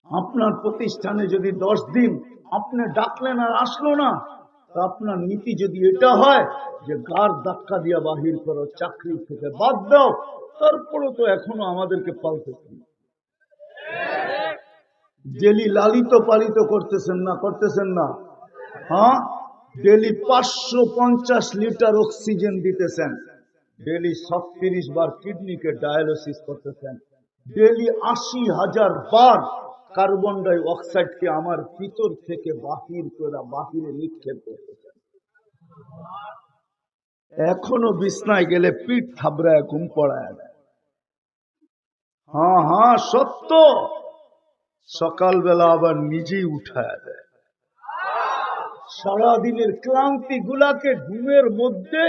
আপনার প্রতিষ্ঠানে যদি 10 দিন আপনি ডাকলেন আর আসলো না, তো আপনার নীতি যদি এটা হয় যে গার ধাক্কা দিয়া বাহির করো, চাকরি থেকে বাদ দাও, তারপরে তো এখনো আমাদেরকে পালতে ডেলি লালিত পালিত করতেছেন না। হ্যাঁ, ডেলি 550 লিটার অক্সিজেন দিতেছেন, ডেলি 36 বার কিডনিকে ডায়ালিসিস করতেছেন, ডেলি 80,000 বার কার্বন ডাই অক্সাইডকে আমার ভিতর থেকে বাহির করে বাহিরে নিক্ষেপ করতেছেন। এখনো বিছনায় গেলে পিঠ থাবড়ায় ঘুম পড়ায় দেয়। হ্যাঁ সত্য, সকালবেলা আবার নিজেই উঠায় দেয়। সারাদিনের ক্লান্তি গুলাকে ঘুমের মধ্যে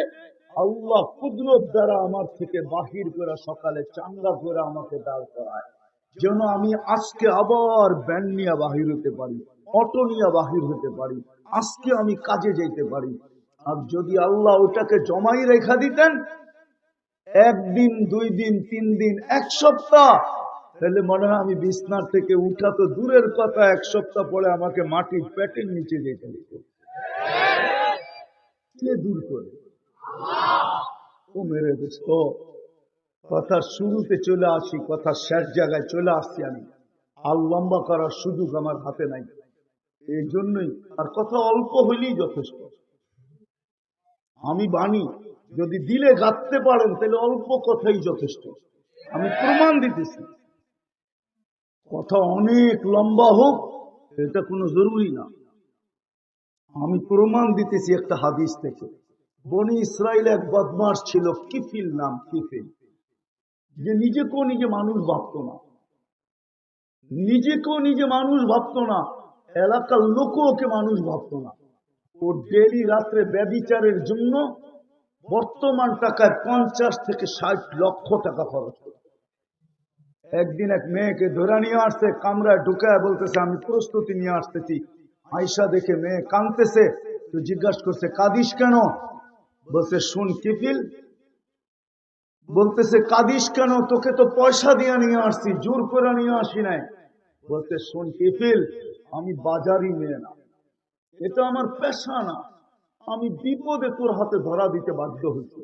আল্লাহ কুদরত দ্বারা আমার থেকে বাহির করে সকালে চাঙ্গা করে আমাকে দাঁড় করায়, যেন আমি আজকে আবার ব্যান নিয়ে বাহির হতে পারি, অটো নিয়ে বাহির হতে পারি, আজকে আমি কাজে যেতে পারি। আর যদি আল্লাহ ওটাকে জমাই রেখা দিতেন 1 দিন 2 দিন 3 দিন 1 সপ্তাহ, তাহলে মনে হয় আমি বিছনার থেকে উঠা তো দূরের কথা, 1 সপ্তাহ পরে আমাকে মাটির পেটের নিচে যেতে হতো। কে দূর করে? ও মেরে দোস্ত, কথা শুরুতে চলে আসি, কথা শেষ জায়গায় চলে আসছি আমি। আর লম্বা করার সুযোগ আমার হাতে নাই, এই জন্যই আর কথা অল্প হইলেই যথেষ্ট। আমি বাণী যদি দিলে গাঁথতে পারেন তাহলে অল্প কথাই যথেষ্ট। আমি প্রমাণ দিতেছি, কথা অনেক লম্বা হোক এটা কোনো জরুরি না। আমি প্রমাণ দিতেছি একটা হাদিস থেকে। বনি ইসরাইল এক বদমাস ছিল, কিফিল নাম, কিফিল, যে নিজেকেও নিজে মানুষ ভাবতো না, এলাকার লোকও ওকে মানুষ ভাবতো না। ও ডেলি রাত্রে ব্যভিচারের জন্য বর্তমান টাকায় 50 থেকে 60 লক্ষ টাকা খরচ করত। একদিন এক মেয়েকে ধরে নিয়ে আসছে, কামরায় ঢুকায় বলতেছে আমি প্রস্তুতি নিয়ে আসতেছি। আয়সা দেখে মেয়ে কাঁদতেছে, তো জিজ্ঞাসা করছে কাঁদিস কেন? বলছে শুন কিফিল, বলতেছে কাঁদিস কেন? তোকে তো পয়সা দিয়ে নিয়ে আসছি, জোর করে নিয়ে আসি নাই। বলতে শোন কিফিল, আমি বাজারি মেয়ে না, এটা আমার পেশা না, আমি বিপদে তোর হাতে ধরা দিতে বাধ্য হয়েছি।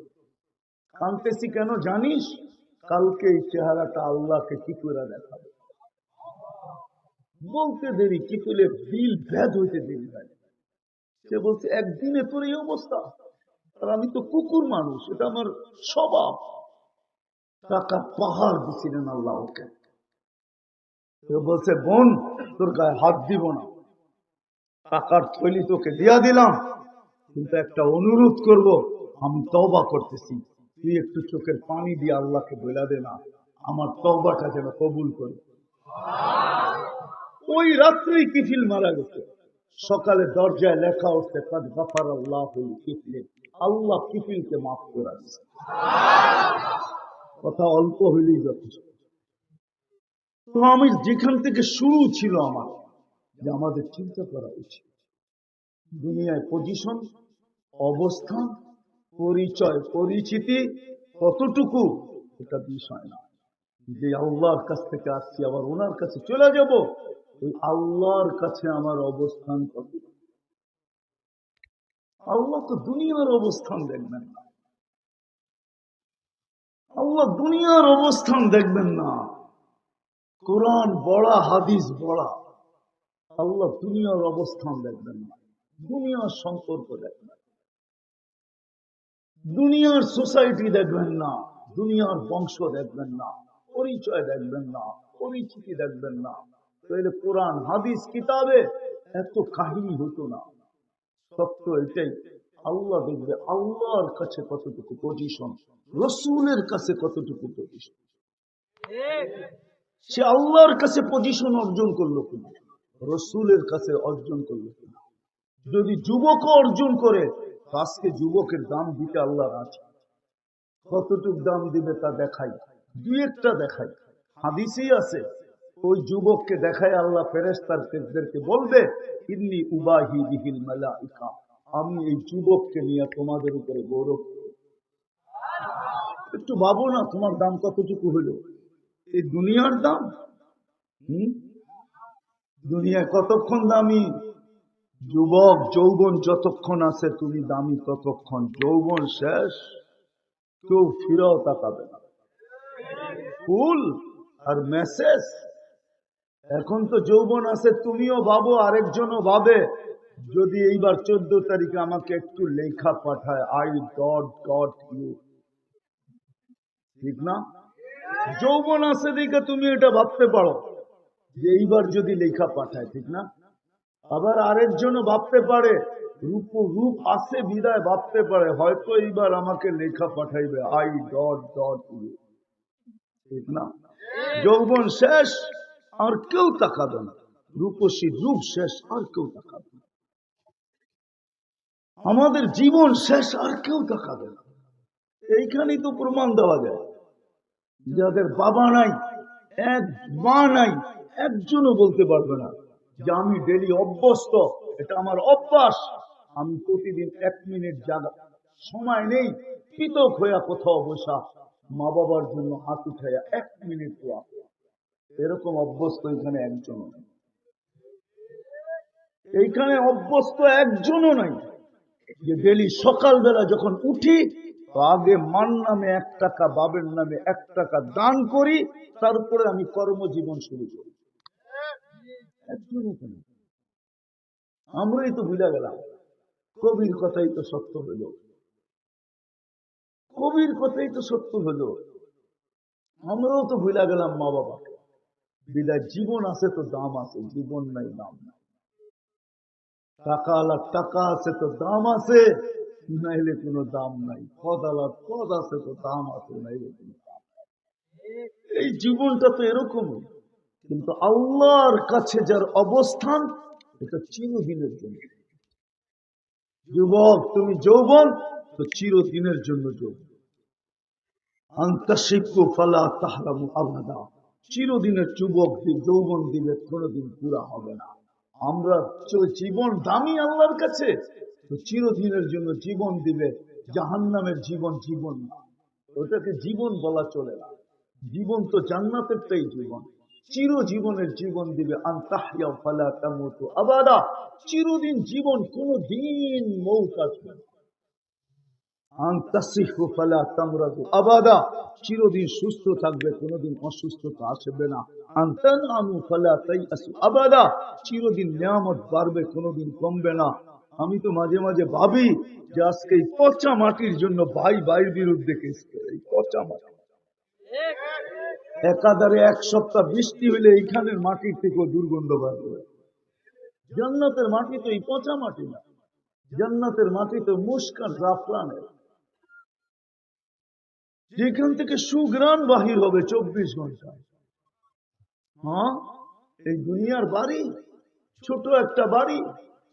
কাঁদতেছি কেন জানিস? কালকে এই চেহারাটা আল্লাহকে কি করে দেখাবে। বলতে দেরি কিফিলের দিল ভেদ হইতে দেরি হয়। সে বলছে একদিনে তোর এই অবস্থা, আর আমি তো কুকুর মানুষ, এটা আমার স্বভাব। টাকা পাহাড় দিছিলেন আল্লাহ ওকে। বলছে বোন, তোর গায়ে হাত দিব না, টাকার থৈলি তোকে দিয়া দিলাম, কিন্তু একটা অনুরোধ করব, আমি তওবা করতেছি, তুই একটু চোখের পানি দিয়ে আল্লাহকে বলে দে না, আমার তওবাটা যেন কবুল করে। ওই রাত্রেই কিফিল মারা গেছে। সকালে দরজায় লেখা উঠছে কাদ গাফারাল্লাহু লিকিফিল, আল্লাহ কিফিলকে মাফ করে দিয়েছে। কথা অল্প হইলেই যথেষ্ট। তো আমি যেখান থেকে শুরু ছিল আমার, যে আমাদের চিন্তা করা উচিত দুনিয়ায় পজিশন, অবস্থান, পরিচয়, পরিচিতি কতটুকু এটা বিষয় না। যে আল্লাহর কাছ থেকে আসছি আবার ওনার কাছে চলে যাব, ওই আল্লাহর কাছে আমার অবস্থান কত। আল্লাহ তো দুনিয়ার অবস্থান দেখবেন না, আল্লাহ দুনিয়ার অবস্থান দেখবেন না। কোরআন বড়া, হাদিস বড়া, আল্লাহ দুনিয়ার অবস্থান দেখবেন না, দুনিয়ার সম্পর্ক দেখবেন, দুনিয়ার সোসাইটি দেখবেন না, দুনিয়ার বংশ দেখবেন না, পরিচয় দেখবেন না, পরিচিতি দেখবেন না। তাহলে কোরআন হাদিস কিতাবে এত কাহিনী হতো না। সত্য এটাই, আল্লাহ দেখবে আল্লাহর কাছে কতটুকু পজিশন, রসুলের কাছে কতটুকু পজিশন। সে আল্লাহর কাছে পজিশন অর্জন করলো কিনা, রসুলের কাছে অর্জন করলো কিনা। যদি যুবক অর্জন করে, আজকে যুবকের দাম দিতে আল্লাহর আছে, কতটুক দাম দিবে তা দেখাই, দুই একটা দেখাই। হাদিসেই আছে, ওই যুবককে দেখায় আল্লাহ ফেরেশতাদেরকে বলবে ইন্নী উবাহি বিহিল মালাইকা, আমি এই যুবককে নিয়ে তোমাদের উপরে গৌরব করি। একটু ভাবো না, তোমার দাম কতটুকু হলো, এই দুনিয়ার দাম। দুনিয়া কতক্ষণ দামি? যুবক যৌবন যতক্ষণ আছে তুমি দামি ততক্ষণ। যৌবন শেষ, কেউ ফিরেও তাকাবে না। ফুল আর মেসেজ। এখন তো যৌবন আছে, তুমিও ভাবো, আরেকজনও ভাবে, যদি এইবার 14 তারিখে আমাকে একটু লেখা পাঠায়, আই ডট ডট ইউ, ঠিক না? যৌবন আছে দেখে তুমি এটা ভাবতে পারো যে এইবার যদি লেখা পাঠায়, ঠিক না? আবার আরেকজনও ভাবতে পারে, রূপ আছে বিদায় ভাবতে পারে হয়তো এইবার আমাকে লেখা পাঠাইবে, আই ডট ডট ইউ, ঠিক না? যৌবন শেষ, আর কেউ তাকাবে না। রূপসী রূপ শেষ, আর কেউ তাকাবে না। আমাদের জীবন শেষ, আর কেউ তাকাবে না। এইখানেই তো প্রমাণ দেওয়া যায়, যাদের বাবা নাই, এক মা নাই, একজনও বলতে পারবে না যে আমি ডেলি অভ্যস্ত, এটা আমার অভ্যাস, আমি প্রতিদিন 1 মিনিট জাগা সময় নেই, পৃথক হইয়া কোথাও বসা মা বাবার জন্য হাত উঠাইয়া 1 মিনিট দোয়া, এরকম অভ্যস্ত এখানে একজনও নাই। এইখানে অভ্যস্ত একজনও নাই যে ডেলি সকালবেলা যখন উঠি তো আগে মার নামে 1 টাকা, বাবের নামে 1 টাকা দান করি, তারপরে আমি কর্মজীবন শুরু করি। একজনও নেই। আমরাই তো ভুলে গেলাম। কবির কথাই তো সত্য হইল, কবির কথাই তো সত্য হলো। আমরাও তো ভুলে গেলাম মা বাবাকে। বিদায় জীবন আছে তো দাম আছে, জীবন নাই দাম নাই। টাকা আলার টাকা আছে তো দাম আছে, নাইলে কোনো দাম নাই। পদ আলার পদ আছে তো দাম আছে, নাইলে কোনো দাম নাই। এই জীবনটা তো এরকমই, কিন্তু আল্লাহর কাছে যার অবস্থান, এটা চিরদিনের জন্য। যুবক তুমি যৌবন তো চিরদিনের জন্য যৌবন। আন্তাশিকু ফালা তাহরামু আবাদা, চিরদিনের যুবক যৌবন দিলে কোনোদিন পুরা হবে না। আমরা জীবন দামি আল্লাহর কাছে, তো চিরদিনের জন্য জীবন দিবে। জাহান্নামের জীবন জীবন না, ওটাকে জীবন বলা চলে না। জীবন তো জান্নাতেরটাই জীবন, চিরজীবনের জীবন দিবে। আনতাহইয়া ফালা তামুতু আবাদা, চিরদিন জীবন, কোনদিন মৌত আসবে না। আনতাসিহু ফালা তামরাদু আবাদা, চিরদিন সুস্থ থাকবে, কোনদিন অসুস্থতা আসবে না। আনতানআমু ফালা তাইয়াসু আবাদা, চিরদিন নিয়ামত বাড়বে, কোনদিন কমবে না। আমি তো মাঝে মাঝে ভাবি যে আজকে এই পচা মাটির জন্য ভাই ভাইয়ের বিরুদ্ধে কেস করে। এই পচা মাটি, একাধারে 1 সপ্তাহ বৃষ্টি হইলে এইখানের মাটির থেকেও দুর্গন্ধ বার করে। জান্নাতের মাটি তো এই পচা মাটি না, জান্নাতের মাটি তো মুস্কান জাফরানের, যেখান থেকে সুঘ্রাণ বাহির হবে 24 ঘন্টা। হ্যাঁ, এই দুনিয়ার বাড়ি ছোট একটা বাড়ি,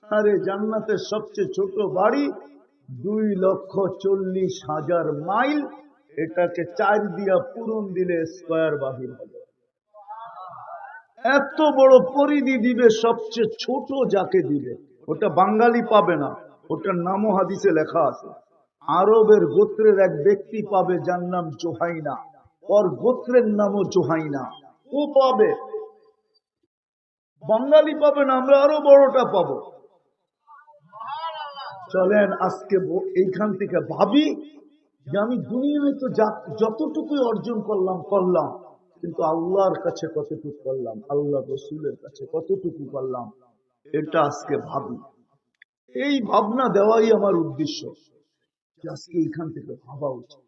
আরে জান্নাতের সবচেয়ে ছোট বাড়ি 2,40,000 মাইল, এটাকে 4 দিয়া পূরণ দিলে স্কয়ার বাহির হবে। এত বড় পরিধি দিবে, সবচেয়ে ছোট যাকে দিবে ওটা বাঙালি পাবে না, ওটার নামও হাদিসে লেখা আছে। আরবের গোত্রের এক ব্যক্তি পাবে যার নাম জোহাইনা, ওর গোত্রের নামও জোহাইনা, ও পাবে, বাঙালি পাবে না, আমরা আরো বড়টা পাবো। চলেন আজকে এইখান থেকে ভাবি যে আমি দুনিয়ায় তো যতটুকু অর্জন করলাম, কিন্তু আল্লাহর কাছে কতটুকু করলাম, আল্লাহ রসুলের কাছে কতটুকু করলাম, এটা আজকে ভাবি। এই ভাবনা দেওয়াই আমার উদ্দেশ্য, আজকে এইখান থেকে ভাবা উচিত।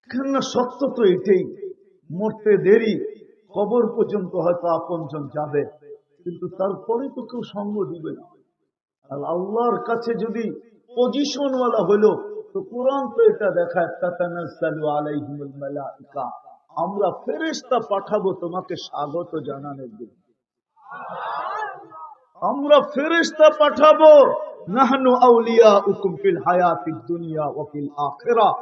কেননা সত্য তো এটাই, মরতে দেরি, কবর পর্যন্ত হয়তো আপনজন যাবে, কিন্তু তারপরে তো কেউ সঙ্গ দিবে না। আর আল্লাহর কাছে যদি পজিশন ওয়ালা হলো, তো কোরআন তো এটা দেখায়, তাতানাজ্জালু আলাইহিমুল মালাইকা, আমরা ফেরেশতা পাঠাবো তোমাকে স্বাগত জানানোর জন্য। আমরা ফেরেশতা পাঠাবো, নাহনু আউলিয়াউকুম ফিল হায়াতিদ দুনিয়া ওয়া ফিল আখিরাহ,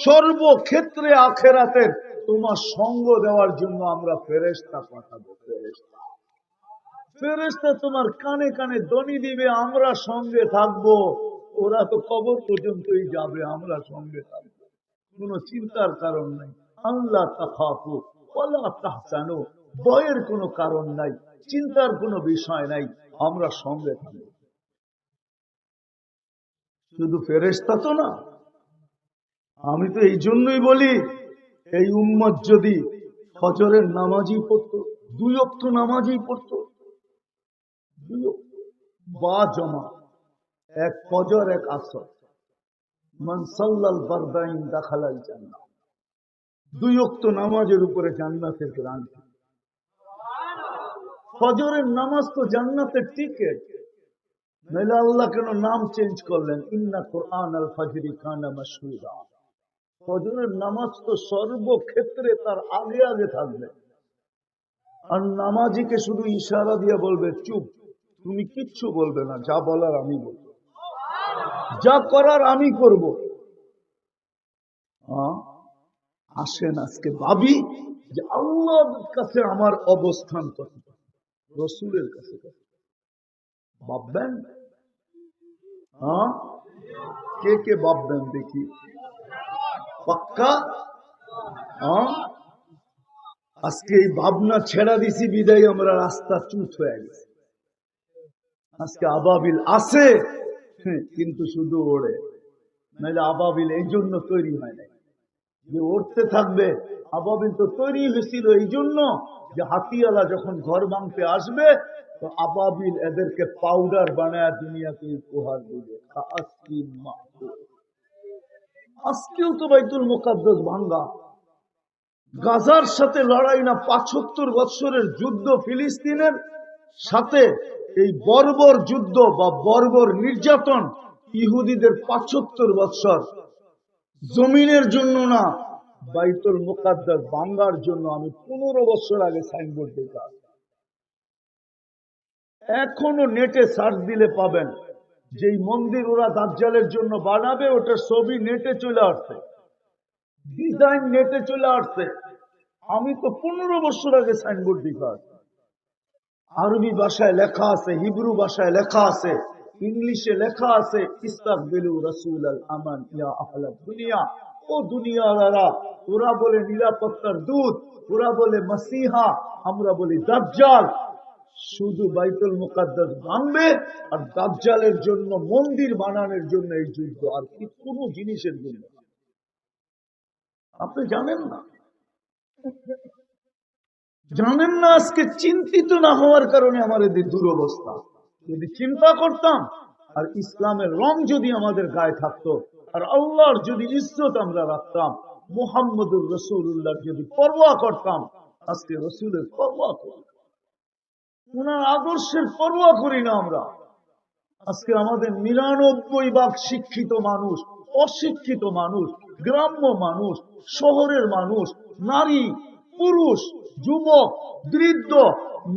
সর্বক্ষেত্রে আখিরাতের তোমার সঙ্গ দেওয়ার জন্য আমরা ফেরেশতা পাঠাবো। ফেরেশতা, ফেরেশতা তোমার কানে কানে ধ্বনি দিবে, আমরা সঙ্গে থাকবো। ওরা তো কবর পর্যন্তই যাবে, আমরা সঙ্গে থাকবো, কোনো চিন্তার কারণ নাই। আল্লাহ তাখাফু ওয়ালা তাহজানু, ভয়ের কোনো কারণ নাই, চিন্তার কোনো বিষয় নাই, আমরা সঙ্গে থাকবো। শুধু ফেরেশতা তো না, আমি তো এই জন্যই বলি, এই উম্মত যদি ফজরের নামাজই পড়তো, 2 ওয়াক্ত নামাজই পড়তো, 2 ওয়াক্ত বা জমা, এক ফজর এক আসর, মান সাল্লাল ফারদাইন দাখালাল জান্নাহ, 2 ওয়াক্ত নামাজের উপরে জান্নাতের গ্যারান্টি। ফজরের নামাজ তো জান্নাতের টিকেট, নইলে আল্লাহ কেন নাম চেঞ্জ করলেন, ইন্না কুরআন আল ফজরি কানা মাশহুদা। ফজরের নামাজ তো সর্বক্ষেত্রে তার আগে আগে থাকবে, আর নামাজিকে শুধু ইশারা দিয়ে বলবে চুপ, তুমি কিচ্ছু বলবে না, যা বলার আমি বলবো, যা করার আমি করব। আসেন আজকে ভাবি যে আল্লাহর কাছে আমার অবস্থান কত, রসুলের কাছে ভাববেন। কে কে ভাববেন দেখি, পাক্কা? আজকে এই ভাবনা ছেড়া দিছি বিদায় আমরা রাস্তা চুত হয়ে গেছে। আজকে আবাবিল আছে কিন্তু শুধু ওড়ে, নাহলে আবাবিল এই জন্য তৈরি হয় নাই যে উড়তে থাকবে। আবাবিল তো তৈরি হয়েছিল এই জন্য যে হাতিওয়ালা যখন ঘর ভাঙতে আসবে তো আবাবিল এদেরকে পাউডার বানায় দুনিয়াকে উপহার দিবে। আজকেও তো বাইতুল মুকাদ্দাস ভাঙ্গা, গাজার সাথে লড়াই না, ৭৫ বছরের যুদ্ধ ফিলিস্তিনের সাথে, এই বর্বর যুদ্ধ বা বর্বর নির্যাতন ইহুদিদের ৭৫ বছর, জমিনের জন্য না, বাইতুল মুকাদ্দাস ভাঙ্গার জন্য। আমি 15 বছর আগে সাইনবোর্ড দেখা, এখনো নেটে সার্চ দিলে পাবেন, যেই মন্দির ওরা দাজ্জালের জন্য বানাবে ওটার ছবি নেটে চলে আসছে, ডিজাইন নেটে চলে আসছে। আমি তো 15 বছর আগে সাইনবোর্ড দেখা, আরবি ভাষায় লেখা আছে, হিব্রু ভাষায় লেখা আছে, ইংলিশে লেখা আছে, ইস্তাকবিলু রাসূলাল আমান ইয়া আহলাদ দুনিয়া। ও দুনিয়াওয়ালারা, ওরা বলে নিরাপত্তার দূত, ওরা বলে মাসিহা, আমরা বলি দাজ্জাল। শুধু বাইতুল মুকাদ্দাস ভাঙবে আর দাজ্জালের জন্য মন্দির বানানোর জন্য এই যুদ্ধ, আর কি কোনো জিনিসের জন্য। আপনি জানেন না, জানেন না আজকে চিন্তিত না হওয়ার কারণে আমাদের দুরবস্থা। যদি চিন্তা করতাম আর ইসলামের রং যদি আমাদের গায়ে থাকতো, আর আল্লাহর যদি ইজ্জত আমরা রাখতাম, মুহাম্মদুর রাসূলুল্লাহ যদি পরোয়া করতাম, আজকে রসুলের পরোয়া করি, ওনার আদর্শের পরোয়া করি না আমরা। আজকে আমাদের ৯৯% শিক্ষিত মানুষ, অশিক্ষিত মানুষ, গ্রাম্য মানুষ, শহরের মানুষ, নারী, পুরুষ, যুবক, বৃদ্ধ,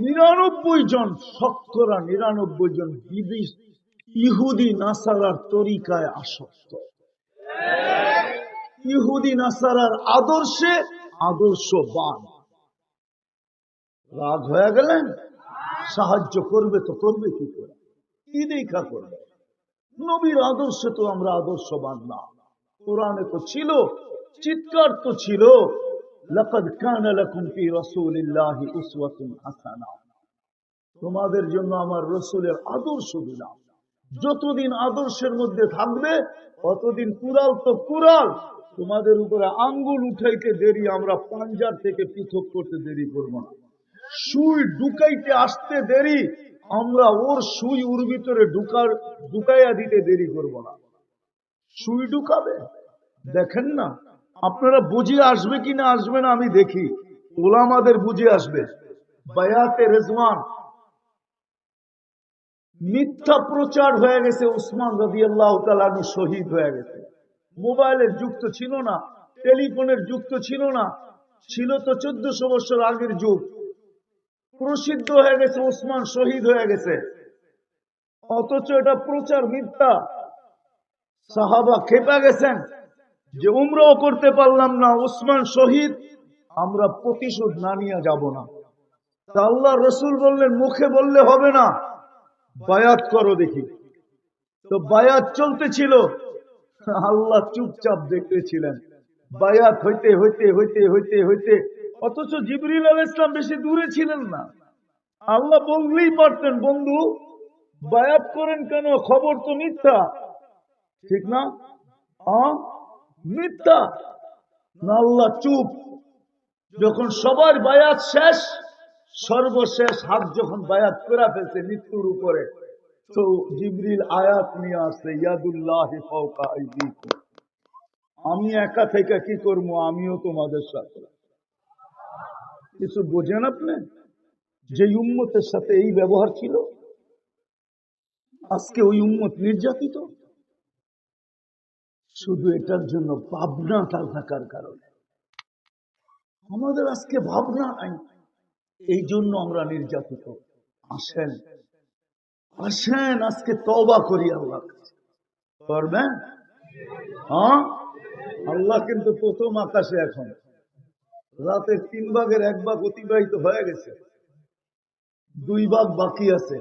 ৯৯ জন, শতকরা ৯৯ জন ইহুদি নাসারার তরিকায় আসক্ত, ইহুদি নাসারার আদর্শে আদর্শবান। রাগ হয়ে গেলেন? সাহায্য করবে তো করবে কি করে, কি দেখা করবে? নবীর আদর্শে তো আমরা আদর্শবান না। কোরআনে তো ছিল, চিৎকার তো ছিল, লাকাদ কানা লাকুম ফি রাসূলিল্লাহি উসওয়াতুন হাসানাহ, তোমাদের জন্য আমার রসুলের আদর্শ দিলাম। যতদিন আদর্শের মধ্যে থাকবে ততদিন কুরাল তো কুরাল, তোমাদের উপরে আঙ্গুল উঠাইতে দেরি, আমরা পাঞ্জার থেকে পৃথক করতে দেরি করব না। সুই ঢুকাইতে আসতে দেরি, আমরা ওর সুই ওর ভিতরে ঢুকাইয়া দিতে দেরি করব না। সুই ঢুকাবে, দেখেন না আপনারা বুঝে আসবে কিনা আসবে না আমি দেখি। ওলামাদের বুঝে আসবে। বায়াতে রেজওয়ান মিথ্যা প্রচার হয়ে গেছে, উসমান রাদিয়াল্লাহু তাআলা আনহু শহীদ হয়ে গেছে। মোবাইলের যুগ তো ছিল না, টেলিফোনের যুগ তো ছিল না, ছিল তো 1400 বছর আগের যুগ। প্রসিদ্ধ হয়ে গেছে উসমান শহীদ হয়ে গেছে, অথচ এটা প্রচার মিথ্যা। সাহাবা খেপে গেছেন যে উমরাও করতে পারলাম না, উসমান শহীদ, আমরা প্রতিশোধ না নিয়ে যাব না। তা আল্লাহ রসুল বললেন মুখে বললে হবে না, বায়াত করো দেখি। তো বায়াত চলতেছিল, আল্লাহ চুপচাপ দেখতেছিলেন। বায়াত হইতে হইতে হইতে হইতে হইতে অথচ জিবরিল আলাইহিস সালাম বেশি দূরে ছিলেন না। আল্লাহ বললেই পারতেন, বন্ধু বায়াত করেন কেন, খবর তো মিথ্যা, ঠিক না? মিথ্যা না, আল্লাহ চুপ। যখন সবার বায়াত শেষ, সর্বশেষ হাত যখন বায়াত করে ফেলছে মৃত্যুর উপরে, তো জিবরিল আয়াত নিয়ে আসছে, ইয়াদুল্লাহি ফাওকা আইদিকুম, আমি একা থেকে কি করবো, আমিও তোমাদের সাথে। কিছু বোঝেন আপনি? যে উম্মতের সাথে এই ব্যবহার ছিল, আজকে ওই উম্মত নির্যাতিত, শুধু এটার জন্য ভাবনা থাকার কারণে। আমাদের আজকে ভাবনা নাই, এই জন্য আমরা নির্যাতিত। আসেন আসেন আজকে তওবা করি আল্লাহ কাছে। করবেন? হ্যাঁ, আল্লাহ কিন্তু প্রথম আকাশে, এখন রাতের 3 ভাগের 1 ভাগ অতিবাহিত হয়ে গেছে, 2 ভাগ বাকি আছে।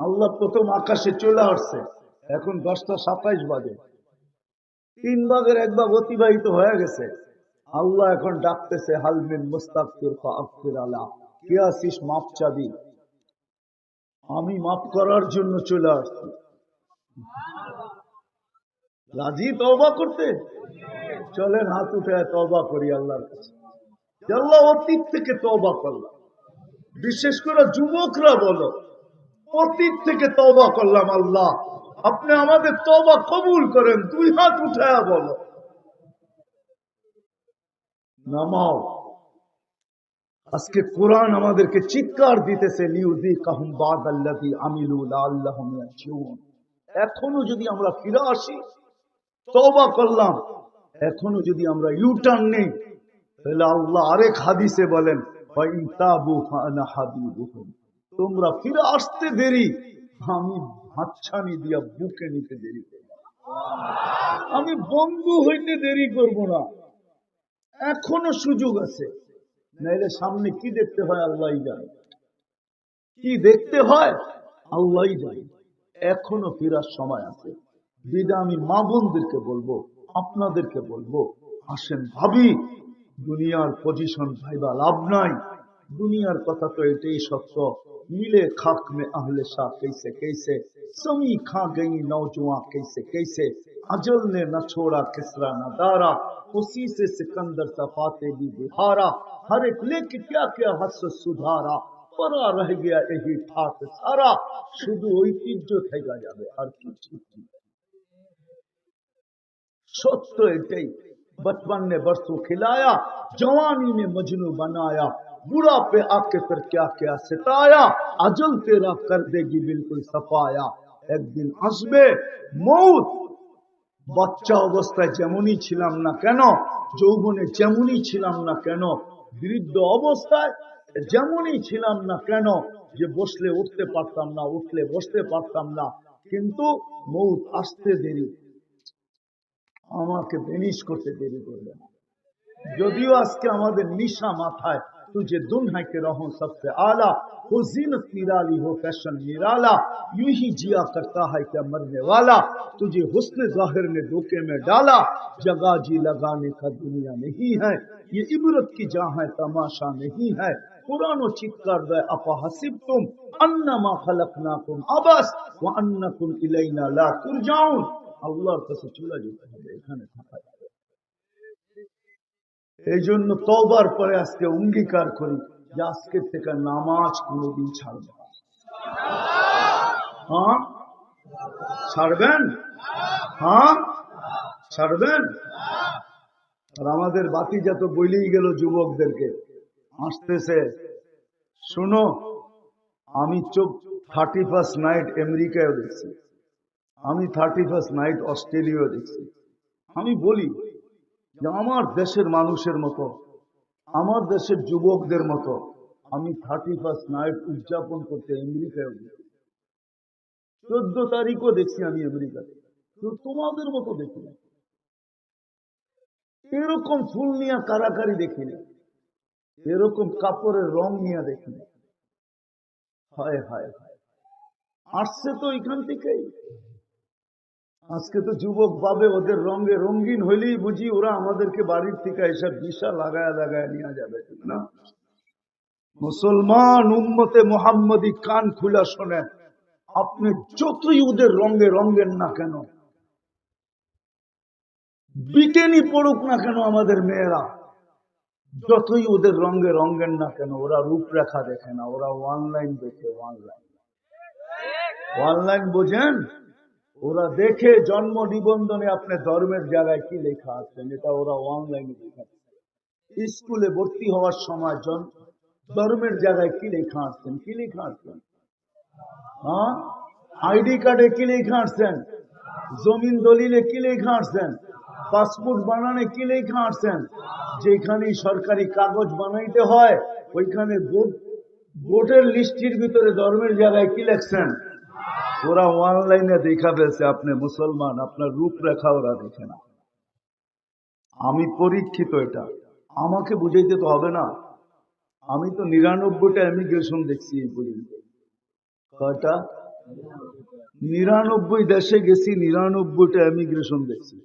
আল্লাহ প্রথম আকাশে চলে আসছে, এখন 10টা 27 বাজে, 3 ভাগের 1 ভাগ অতিবাহিত হয়ে গেছে। আল্লাহ এখন ডাকতেছে, হালমিন মুস্তাগফির ফাগফির আলা, কে আসিস মাপ চাবি? আমি মাফ করার জন্য চলে আসছি। রাজি তওবা করতে? চলেন হাত উঠে তওবা করি আল্লাহর কাছে। আল্লাহ অতীত থেকে তওবা করলাম, বিশেষ করে যুবকরা বলো, অতীত থেকে তওবা করলাম, আল্লাহ আপনি আমাদের তওবা কবুল করেন। 2 হাত উঠায়া বলো। নামাও। আজকে কোরআন আমাদেরকে চিৎকার দিতেছে, লিউযিকাহুম বাদাল্লাযী আমিলু লাআল্লাহুম ইয়ারজিউন। এখনো যদি আমরা ফিরে আসি, তওবা করলাম, এখনো যদি আমরা ইউটার্ন নেই, তাহলে আল্লাহ আরেক হাদিসে বলেন, ওয়া ইন তাবু ফাআনা হাবিবুহুম, তোমরা ফিরে আসতে দেরি, আমি হাতছানি দিয়া বুকে নিতে দেরি করব, আমি বন্ধু হইতে দেরি করব না। এখনো সুযোগ আছে, নাইলে সামনে কি দেখতে হয় আল্লাহই জানে, কি দেখতে হয় আল্লাহই জানে। এখনো ফিরার সময় আছে। বিদা আমি মা বোনদেরকে বলবো, আপনাদেরকে বলবো, আসেন ভাবি, দুনিয়ার পজিশন ভাইবা লাভ নাই। দুনিয়ার কথা তো এটাই সত্য, মিলে খাক মে আহলে শাহ कैसे कैसे, समी खा गई नौजवां कैसे कैसे, अजल ने न छोड़ा किसरा न दारा, उसी से सिकंदर सफाते भी बिहारा, हर एक लेके क्या क्या हस सुधारा, परा रह गया यही ठाट सारा, শুধু ঐতিহ্য থেকে যাবে আর কিছু। सत्य एटाई, बचपन ने बरसों खिलाया, जवानी ने मजनू बनाया, बुढ़ा पे आके फिर क्या क्या सिताया, अजल तेरा कर देगी बिल्कुल सफाया, एक दिन আসবে মৌত। বাচ্চা অবস্থায় যেমনই ছিলাম না কেন, যৌবনে যেমনই ছিলাম না কেন, বৃদ্ধ অবস্থায় যেমনই ছিলাম না কেন, যে বসলে উঠতে পারতাম না, উঠলে বসতে পারতাম না, কিন্তু মৌত আসতে দেরি, আমাকে বেনিশ করতে দেরি করবে না। যদিও আজকে আমাদের নিশা মাথায়, तुझे दुनिया के रहो सबसे आला, हो जीनत निराली हो फैशन निराला, यूं ही जिया करता है क्या मरने वाला, तुझे हुस्न जाहिर ने धोखे में डाला, जगह जी लगाने का दुनिया नहीं है, ये इबरत की जहाँ है तमाशा नहीं है, पुरानो चित्कार दे अपहसिब तुम अन्नमा खलकनाकुम अबस व अन्नकुम इलैना ला तुरजाउन। আল্লাহর কাছে চলে যেতে হবে, এখানে থাকা যাবে। এই জন্য তওবার পরে আজকে অঙ্গীকার করি যে আজকে থেকে নামাজ কোনোদিন ছাড়ব না। হ্যাঁ ছাড়বেন? হ্যাঁ ছাড়বেন? আর আমাদের বাতিজা তো বলেই গেল যুবকদেরকে, আসতেছে, শুনো, আমি 31st নাইট আমেরিকায় দেখছি, আমি 31st নাইট অস্ট্রেলিয়া দেখছি। আমি বলি যে আমার দেশের মানুষের মতো, আমার দেশের যুবকদের মতো আমি 31st নাইট উদযাপন করতে আমেরিকায় গেছি। 14 তারিখও দেখছি আমি আমেরিকাতে, কিন্তু তোমাদের মতো দেখি না, এরকম ফুল নিয়ে কারাকারি দেখি না, এরকম কাপড়ের রং নিয়ে দেখি না। হায় হায় হায়, আসছে তো এখান থেকেই। আজকে তো যুবক ভাবে ওদের রঙে রঙিন হইলেই বুঝি ওরা আমাদেরকে বাড়ির থেকে এসব দিশা লাগায় লাগায় নিয়ে যাবে, ঠিক না? মুসলমান উম্মতে মুহাম্মদী কান খুলা শোনেন, আপনি যতই ওদের রঙে রঙেন না কেন, বিকেনি পড়ুক না কেন আমাদের মেয়েরা, যতই ওদের রঙে রঙেন না কেন, ওরা রূপরেখা দেখে না, ওরা অনলাইন দেখে। অনলাইন বোঝেন? ওরা দেখে জন্ম নিবন্ধনে আপনার ধর্মের জায়গায় কি লেখা আছে, এটা ওরা অনলাইনে দেখে। স্কুলে ভর্তি হওয়ার সময় ধর্মের জায়গায় কি লেখা আসছেন, কি লেখা আসছেন? হ্যাঁ, আইডি কার্ডে কি লেখা আসছেন, জমিন দলিলে কি লেখা আসছেন, পাসপোর্ট বানানে কি লেখা আসছেন, যেখানে সরকারি কাগজ বানাইতে হয় ওইখানে ভোটের লিস্টির ভিতরে ধর্মের জায়গায় কি লেখছেন, ওরা অনলাইনে দেখা ফেলছে আপনি মুসলমান, আপনার রূপরেখা ওরা দেখে না। আমি পরীক্ষিত, এটা আমাকে বুঝাইতে তো হবে না। আমি তো 99টা ইমিগ্রেশন দেখছি এই পর্যন্ত। কয়টা? 99 দেশে গেছি, 99টা ইমিগ্রেশন দেখছি।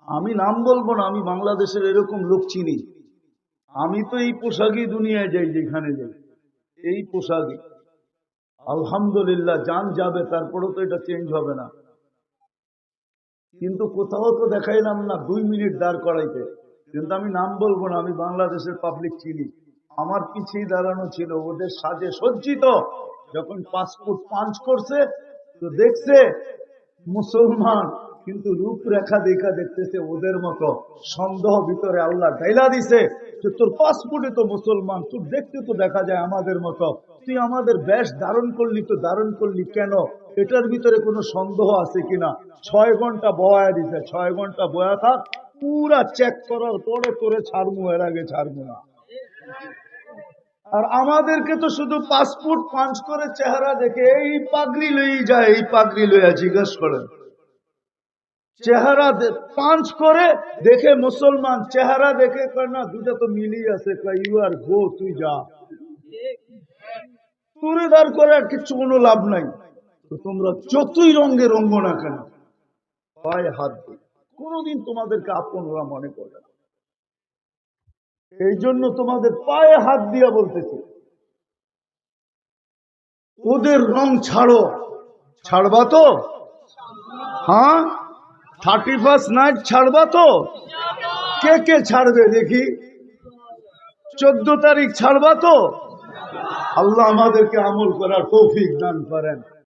আমি নাম বলবো না, আমি বাংলাদেশের এরকম লোক চিনি। আমি তো এই পোশাকই দুনিয়ায় যাই, যেখানে যাই এই পোশাকই। আলহামদুলিল্লাহ, জান যাবে, তারপরেও তো এটা চেঞ্জ হবে না। কিন্তু কোথাও তো দেখাইলাম না 2 মিনিট দাঁড় করাইতে। কিন্তু আমি নাম বলবো না, আমি বাংলাদেশের পাবলিক চিনি। আমার পিছিয়ে দাঁড়ানো ছিল, ওদের সাজে সজ্জিত। যখন পাসপোর্ট পাঞ্চ করছে তো দেখছে মুসলমান, কিন্তু রূপরেখা দেখা দেখতেছে ওদের মতো। সন্দেহ ভিতরে আল্লাহ ঢাইলা দিছে যে তোর পাসপোর্টে তো মুসলমান, তোর দেখতে তো দেখা যায় আমাদের মতো, তুই আমাদের বেশ ধারণ করলি, তো ধারণ করলি কেন? এটার ভিতরে কোনো সন্দেহ আছে কিনা? 6 ঘন্টা বয়া দিছে, 6 ঘন্টা বয়া থাক, পুরা চেক করার পরে তোরে ছাড়মু, এর আগে ছাড়মু না। আর আমাদেরকে তো শুধু পাসপোর্ট পাঞ্চ করে চেহারা দেখে এই পাগড়ি লই যায়, এই পাগড়ি লইয়া জিজ্ঞেস করেন, চেহারা পাঞ্চ করে দেখে মুসলমান, চেহারা দেখে কয় না দুটা তো মিলি আছে, ইউ আর গো, তুই যা। তুরে দাঁড় করে আর কিছু কোনো লাভ নাই। তো তোমরা যতই রঙে রঙ্গ না কেন, পায়ে হাত দিই, কোনদিন তোমাদেরকে আপন ওরা মনে করে না। এই জন্য তোমাদের পায়ে হাত দিয়া বলতেছে, ওদের রং ছাড়ো। ছাড়বা তো? হ্যাঁ, 31st নাইট ছাড়বা তো? কে কে ছাড়বে দেখি? 14 তারিখ ছাড়বা তো? আল্লাহ আমাদেরকে আমল করার তৌফিক দান করেন।